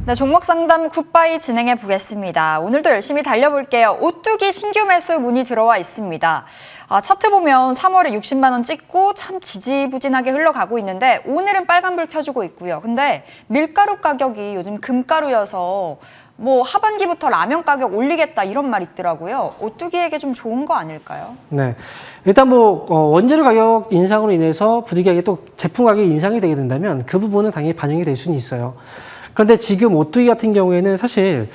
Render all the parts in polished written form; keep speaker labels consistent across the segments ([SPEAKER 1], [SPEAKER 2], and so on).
[SPEAKER 1] 네, 종목 상담 굿바이 진행해 보겠습니다. 오늘도 열심히 달려볼게요. 오뚜기 신규 매수 문의 들어와 있습니다. 차트 보면 3월에 60만 원 찍고 참 지지부진하게 흘러가고 있는데 오늘은 빨간불 켜주고 있고요. 근데 밀가루 가격이 요즘 금가루여서 뭐 하반기부터 라면 가격 올리겠다 이런 말 있더라고요. 오뚜기에게 좀 좋은 거 아닐까요?
[SPEAKER 2] 네, 일단 원재료 가격 인상으로 인해서 부득이하게 또 제품 가격이 인상이 되게 된다면 그 부분은 당연히 반영이 될 수는 있어요. 그런데 지금 오뚜기 같은 경우에는 사실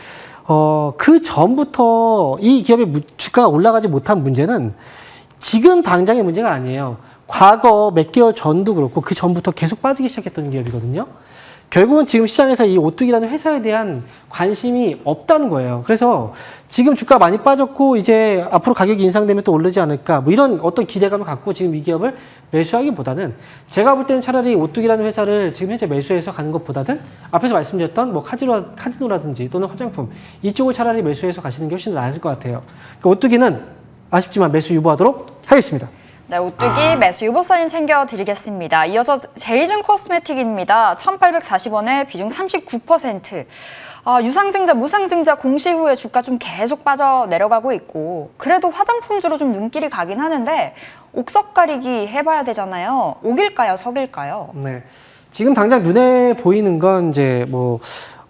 [SPEAKER 2] 그 전부터 이 기업의 주가가 올라가지 못한 문제는 지금 당장의 문제가 아니에요. 과거 몇 개월 전도 그렇고 그 전부터 계속 빠지기 시작했던 기업이거든요. 결국은 지금 시장에서 이 오뚜기라는 회사에 대한 관심이 없다는 거예요. 그래서 지금 주가 많이 빠졌고 이제 앞으로 가격이 인상되면 또 오르지 않을까 뭐 이런 어떤 기대감을 갖고 지금 이 기업을 매수하기보다는 제가 볼 때는 차라리 오뚜기라는 회사를 지금 현재 매수해서 가는 것보다는 앞에서 말씀드렸던 뭐 카지노라든지 또는 화장품 이쪽을 차라리 매수해서 가시는 게 훨씬 더 나을 것 같아요. 그러니까 오뚜기는 아쉽지만 매수 유보하도록 하겠습니다.
[SPEAKER 1] 네, 오뚜기 매수 유보 사인 챙겨드리겠습니다. 이어서 제이준 코스메틱입니다. 1,840원에 비중 39%. 유상증자, 무상증자 공시 후에 주가 좀 계속 빠져 내려가고 있고 그래도 화장품주로 좀 눈길이 가긴 하는데 옥석 가리기 해봐야 되잖아요. 옥일까요? 석일까요?
[SPEAKER 2] 네, 지금 당장 눈에 보이는 건 이제 뭐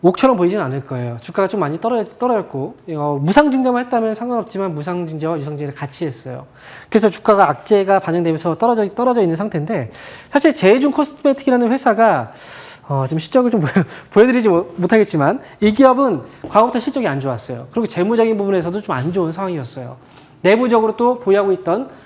[SPEAKER 2] 옥처럼 보이진 않을 거예요. 주가가 좀 많이 떨어졌고 무상증자만 했다면 상관없지만 무상증자와 유상증자를 같이 했어요. 그래서 주가가 악재가 반영되면서 떨어져 있는 상태인데 사실 제이준 코스메틱이라는 회사가 지금 실적을 좀 보여드리지 못하겠지만 이 기업은 과거부터 실적이 안 좋았어요. 그리고 재무적인 부분에서도 좀 안 좋은 상황이었어요. 내부적으로 또 보유하고 있던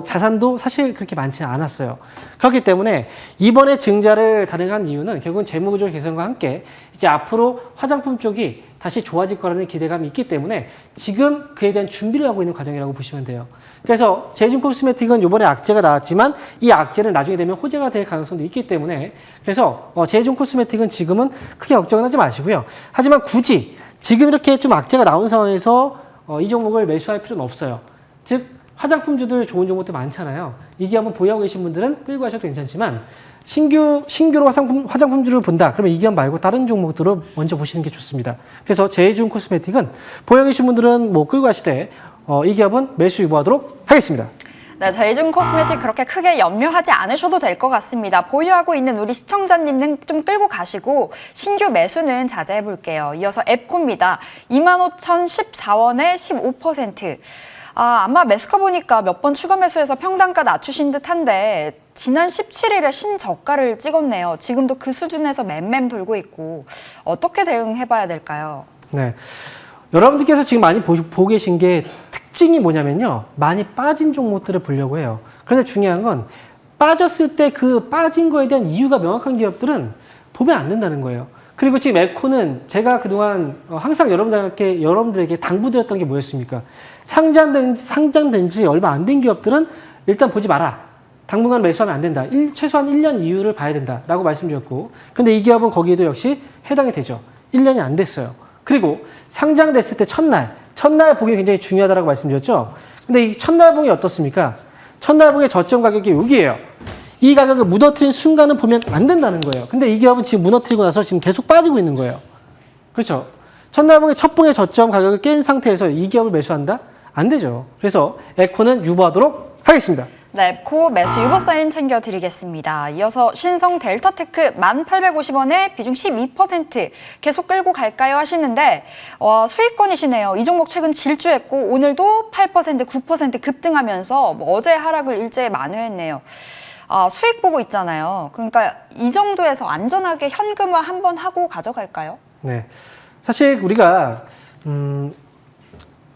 [SPEAKER 2] 자산도 사실 그렇게 많지는 않았어요. 그렇기 때문에 이번에 증자를 단행한 이유는 결국은 재무구조 개선과 함께 이제 앞으로 화장품 쪽이 다시 좋아질 거라는 기대감이 있기 때문에 지금 그에 대한 준비를 하고 있는 과정이라고 보시면 돼요. 그래서 제이준 코스메틱은 이번에 악재가 나왔지만 이 악재는 나중에 되면 호재가 될 가능성도 있기 때문에 그래서 제이준 코스메틱은 지금은 크게 걱정은 하지 마시고요. 하지만 굳이 지금 이렇게 좀 악재가 나온 상황에서 이 종목을 매수할 필요는 없어요. 즉 화장품주들 좋은 종목도 많잖아요. 이 기업은 보유하고 계신 분들은 끌고 가셔도 괜찮지만 신규로 화장품주를 본다. 그러면 이 기업 말고 다른 종목들을 먼저 보시는 게 좋습니다. 그래서 제이준 코스메틱은 보유하고 계신 분들은 뭐 끌고 가시되 이 기업은 매수 유보하도록 하겠습니다.
[SPEAKER 1] 네, 제이준 코스메틱 그렇게 크게 염려하지 않으셔도 될 것 같습니다. 보유하고 있는 우리 시청자님은 좀 끌고 가시고 신규 매수는 자제해 볼게요. 이어서 앱코입니다. 25,014원에 15%. 아마 매수가 보니까 몇 번 추가 매수해서 평단가 낮추신 듯한데 지난 17일에 신저가를 찍었네요. 지금도 그 수준에서 맴맴 돌고 있고 어떻게 대응해봐야 될까요?
[SPEAKER 2] 네, 여러분들께서 지금 많이 보고 계신 게 특징이 뭐냐면요. 많이 빠진 종목들을 보려고 해요. 그런데 중요한 건 빠졌을 때 그 빠진 거에 대한 이유가 명확한 기업들은 보면 안 된다는 거예요. 그리고 지금 에코는 제가 그동안 항상 여러분들에게 당부드렸던 게 뭐였습니까? 상장된 지 얼마 안 된 기업들은 일단 보지 마라. 당분간 매수하면 안 된다. 최소한 1년 이후를 봐야 된다라고 말씀드렸고 근데 이 기업은 거기에도 역시 해당이 되죠. 1년이 안 됐어요. 그리고 상장됐을 때 첫날 봉이 굉장히 중요하다고 말씀드렸죠. 근데 이 첫날 봉이 어떻습니까? 첫날 봉의 저점 가격이 여기예요. 이 가격을 무너뜨린 순간은 보면 안 된다는 거예요. 근데 이 기업은 지금 무너뜨리고 나서 지금 계속 빠지고 있는 거예요. 그렇죠? 첫날 봉의 첫 봉의 저점 가격을 깬 상태에서 이 기업을 매수한다? 안 되죠. 그래서 에코는 유보하도록 하겠습니다.
[SPEAKER 1] 네, 코 매수 유보 사인 챙겨드리겠습니다. 이어서 신성 델타테크 1,850원에 비중 12% 계속 끌고 갈까요 하시는데 수익권이시네요. 이 종목 최근 질주했고 오늘도 8%, 9% 급등하면서 어제 하락을 일제히 만회했네요. 수익 보고 있잖아요. 그러니까 이 정도에서 안전하게 현금화 한번 하고 가져갈까요?
[SPEAKER 2] 네, 사실 우리가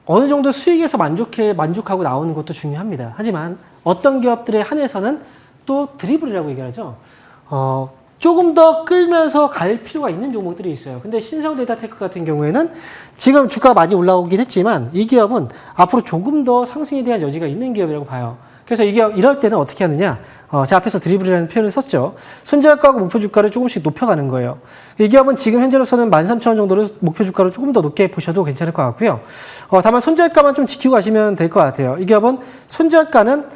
[SPEAKER 2] 어느 정도 수익에서 만족하고 나오는 것도 중요합니다. 하지만 어떤 기업들에 한해서는 또 드리블이라고 얘기하죠. 조금 더 끌면서 갈 필요가 있는 종목들이 있어요. 근데 신성데이터테크 같은 경우에는 지금 주가가 많이 올라오긴 했지만 이 기업은 앞으로 조금 더 상승에 대한 여지가 있는 기업이라고 봐요. 그래서 이 기업 이럴 때는 어떻게 하느냐? 제가 앞에서 드리블이라는 표현을 썼죠. 손절가하고 목표 주가를 조금씩 높여가는 거예요. 이 기업은 지금 현재로서는 13,000원 정도를 목표 주가를 조금 더 높게 보셔도 괜찮을 것 같고요. 다만 손절가만 좀 지키고 가시면 될 것 같아요. 이 기업은 손절가는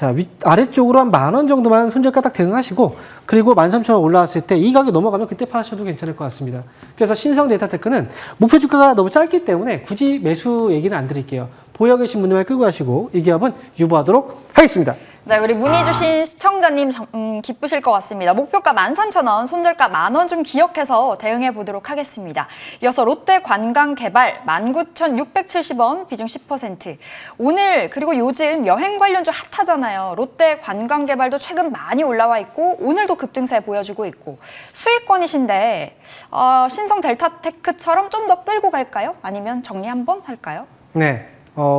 [SPEAKER 2] 자, 아래쪽으로 한 10,000원 정도만 손절가 딱 대응하시고, 그리고 13,000원 올라왔을 때 이 가격 넘어가면 그때 파셔도 괜찮을 것 같습니다. 그래서 신성 데이터테크는 목표 주가가 너무 짧기 때문에 굳이 매수 얘기는 안 드릴게요. 보여 계신 분들만 끌고 가시고 이 기업은 유보하도록 하겠습니다.
[SPEAKER 1] 네, 우리 문의 주신 시청자님 기쁘실 것 같습니다. 목표가 13,000원, 손절가 10,000원 좀 기억해서 대응해 보도록 하겠습니다. 이어서 롯데관광개발 19,670원, 비중 10%. 오늘 그리고 요즘 여행 관련주 핫하잖아요. 롯데관광개발도 최근 많이 올라와 있고 오늘도 급등세 보여주고 있고 수익권이신데 신성 델타테크처럼 좀 더 끌고 갈까요? 아니면 정리 한번 할까요?
[SPEAKER 2] 네.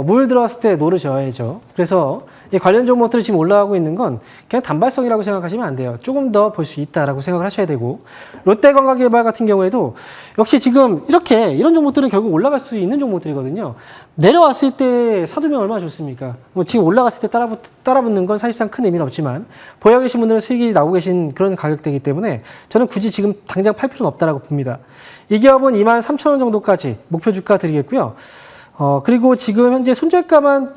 [SPEAKER 2] 물 들어왔을 때 노를 저어야죠. 그래서 이 관련 종목들이 지금 올라가고 있는 건 그냥 단발성이라고 생각하시면 안 돼요. 조금 더 볼 수 있다라고 생각을 하셔야 되고, 롯데관광개발 같은 경우에도 역시 지금 이런 종목들은 결국 올라갈 수 있는 종목들이거든요. 내려왔을 때 사두면 얼마나 좋습니까? 지금 올라갔을 때 따라붙는 건 사실상 큰 의미는 없지만 보여 계신 분들은 수익이 나오고 계신 그런 가격대이기 때문에 저는 굳이 지금 당장 팔 필요는 없다라고 봅니다. 이 기업은 23,000원 정도까지 목표 주가 드리겠고요. 그리고 지금 현재 손절가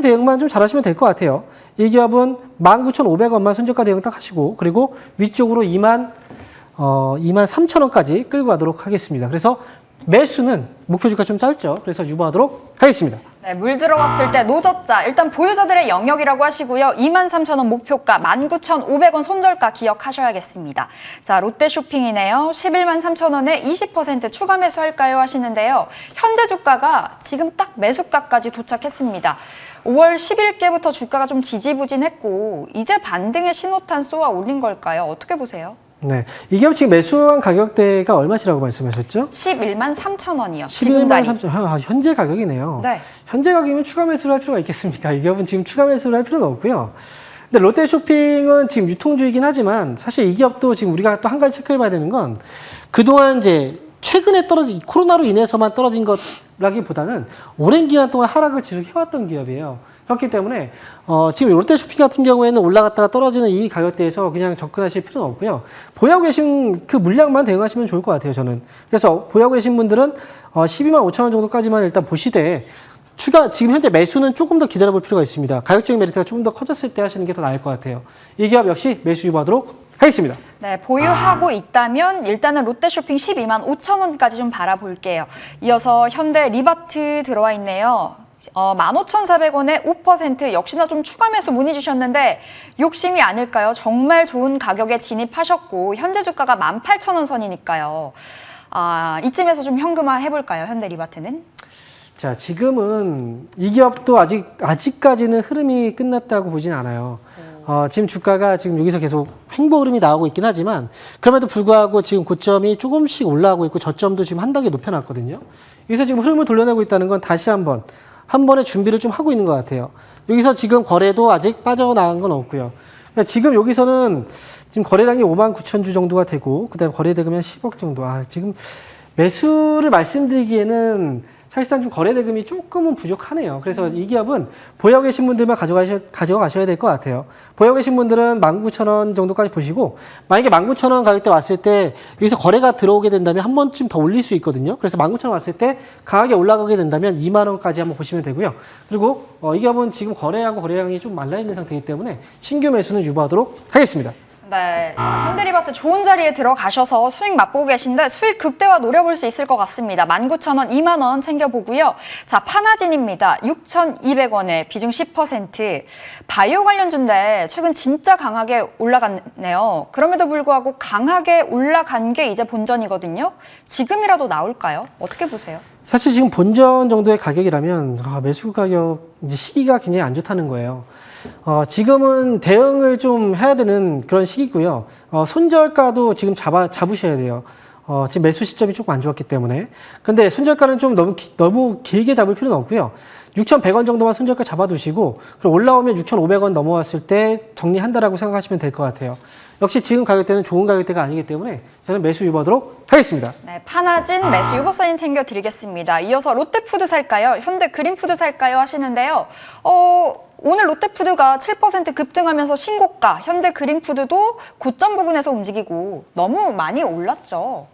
[SPEAKER 2] 대응만 좀 잘하시면 될 것 같아요. 이 기업은 19,500원만 손절가 대응 딱 하시고, 그리고 위쪽으로 23,000원까지 끌고 가도록 하겠습니다. 그래서 매수는 목표 주가 좀 짧죠. 그래서 유보하도록 하겠습니다.
[SPEAKER 1] 네, 물 들어왔을 때 노젓자 일단 보유자들의 영역이라고 하시고요. 23,000원 목표가 19,500원 손절가 기억하셔야겠습니다. 자, 롯데쇼핑이네요. 113,000원에 20% 추가 매수할까요 하시는데요. 현재 주가가 지금 딱 매수가까지 도착했습니다. 5월 10일께부터 주가가 좀 지지부진했고 이제 반등의 신호탄 쏘아 올린 걸까요? 어떻게 보세요?
[SPEAKER 2] 네, 이 기업 지금 매수한 가격대가 얼마시라고 말씀하셨죠?
[SPEAKER 1] 113,000원이요.
[SPEAKER 2] 113,000원. 현재 가격이네요.
[SPEAKER 1] 네.
[SPEAKER 2] 현재 가격이면 추가 매수를 할 필요가 있겠습니까? 이 기업은 지금 추가 매수를 할 필요는 없고요. 근데 롯데쇼핑은 지금 유통주이긴 하지만 사실 이 기업도 지금 우리가 또 한 가지 체크해 봐야 되는 건 그동안 이제 최근에 코로나로 인해서만 떨어진 것라기보다는 오랜 기간 동안 하락을 지속해왔던 기업이에요. 그렇기 때문에 지금 롯데쇼핑 같은 경우에는 올라갔다가 떨어지는 이 가격대에서 그냥 접근하실 필요는 없고요. 보유하고 계신 그 물량만 대응하시면 좋을 것 같아요, 저는. 그래서 보유하고 계신 분들은 125,000원 정도까지만 일단 보시되 지금 현재 매수는 조금 더 기다려볼 필요가 있습니다. 가격적인 메리트가 조금 더 커졌을 때 하시는 게 더 나을 것 같아요. 이 기업 역시 매수 유보하도록 하겠습니다.
[SPEAKER 1] 네, 보유하고 있다면 일단은 롯데쇼핑 125,000원까지 좀 바라볼게요. 이어서 현대 리바트 들어와 있네요. 15,400원에 5% 역시나 좀 추가 매수 문의 주셨는데 욕심이 아닐까요? 정말 좋은 가격에 진입하셨고 현재 주가가 18,000원 선이니까요. 이쯤에서 좀 현금화 해볼까요? 현대 리바트는?
[SPEAKER 2] 자, 지금은 이 기업도 아직까지는 흐름이 끝났다고 보진 않아요. 지금 주가가 지금 여기서 계속 횡보 흐름이 나오고 있긴 하지만 그럼에도 불구하고 지금 고점이 조금씩 올라가고 있고 저점도 지금 한 단계 높여놨거든요. 여기서 지금 흐름을 돌려내고 있다는 건 다시 한 번의 준비를 좀 하고 있는 것 같아요. 여기서 지금 거래도 아직 빠져나간 건 없고요. 그러니까 지금 여기서는 지금 거래량이 59,000주 정도가 되고 그다음에 거래 대금이 한 10억 정도. 지금 매수를 말씀드리기에는 사실상 좀 거래 대금이 조금은 부족하네요. 그래서 이 기업은 보유하고 계신 분들만 가져가셔야 될 것 같아요. 보유하고 계신 분들은 19,000원 정도까지 보시고 만약에 19,000원 가격대 왔을 때 여기서 거래가 들어오게 된다면 한 번쯤 더 올릴 수 있거든요. 그래서 19,000원 왔을 때 강하게 올라가게 된다면 2만 원까지 한번 보시면 되고요. 그리고 이 기업은 지금 거래량이 좀 말라있는 상태이기 때문에 신규 매수는 유보하도록 하겠습니다.
[SPEAKER 1] 네, 현대리바트 좋은 자리에 들어가셔서 수익 맛보고 계신데 수익 극대화 노려볼 수 있을 것 같습니다. 19,000원, 2만 원 챙겨보고요. 자, 파나진입니다. 6,200원에 비중 10%. 바이오 관련주인데 최근 진짜 강하게 올라갔네요. 그럼에도 불구하고 강하게 올라간 게 이제 본전이거든요. 지금이라도 나올까요? 어떻게 보세요?
[SPEAKER 2] 사실 지금 본전 정도의 가격이라면 매수 가격 이제 시기가 굉장히 안 좋다는 거예요. 지금은 대응을 좀 해야 되는 그런 시기고요. 손절가도 지금 잡으셔야 돼요. 지금 매수 시점이 조금 안 좋았기 때문에. 근데 손절가는 좀 너무 길게 잡을 필요는 없고요. 6,100원 정도만 손절가 잡아두시고 그리고 올라오면 6,500원 넘어왔을 때 정리한다라고 생각하시면 될 것 같아요. 역시 지금 가격대는 좋은 가격대가 아니기 때문에 저는 매수 유보하도록 하겠습니다.
[SPEAKER 1] 네, 파나진 매수 유보 사인 챙겨드리겠습니다. 이어서 롯데푸드 살까요? 현대그린푸드 살까요? 하시는데요. 오늘 롯데푸드가 7% 급등하면서 신고가, 현대그린푸드도 고점 부근에서 움직이고 너무 많이 올랐죠.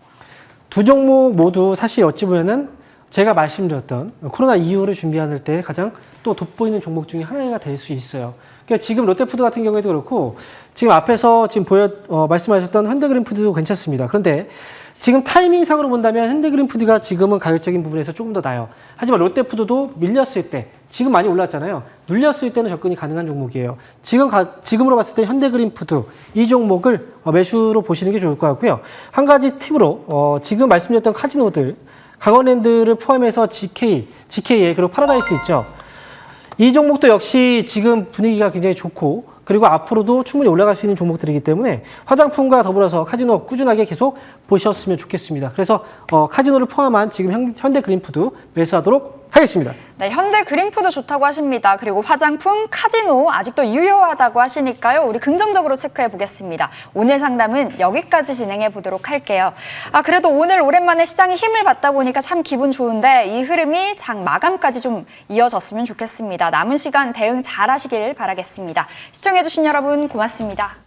[SPEAKER 2] 두 종목 모두 사실 어찌 보면은 제가 말씀드렸던 코로나 이후를 준비할 때 가장 또 돋보이는 종목 중에 하나가 될 수 있어요. 그러니까 지금 롯데푸드 같은 경우에도 그렇고 지금 앞에서 지금 말씀하셨던 현대그린푸드도 괜찮습니다. 그런데 지금 타이밍상으로 본다면 현대그린푸드가 지금은 가격적인 부분에서 조금 더 나아요. 하지만 롯데푸드도 밀렸을 때 지금 많이 올랐잖아요. 눌렸을 때는 접근이 가능한 종목이에요. 지금으로 봤을 때 현대그린푸드 이 종목을 매수로 보시는 게 좋을 것 같고요. 한 가지 팁으로 지금 말씀드렸던 카지노들 강원랜드를 포함해서 GK에 그리고 파라다이스 있죠. 이 종목도 역시 지금 분위기가 굉장히 좋고 그리고 앞으로도 충분히 올라갈 수 있는 종목들이기 때문에 화장품과 더불어서 카지노 꾸준하게 계속 보셨으면 좋겠습니다. 그래서 카지노를 포함한 지금 현대그린푸드 매수하도록 하겠습니다.
[SPEAKER 1] 네, 현대그린푸드 좋다고 하십니다. 그리고 화장품, 카지노 아직도 유효하다고 하시니까요. 우리 긍정적으로 체크해 보겠습니다. 오늘 상담은 여기까지 진행해 보도록 할게요. 그래도 오늘 오랜만에 시장이 힘을 받다 보니까 참 기분 좋은데 이 흐름이 장 마감까지 좀 이어졌으면 좋겠습니다. 남은 시간 대응 잘 하시길 바라겠습니다. 시청해 주신 여러분 고맙습니다.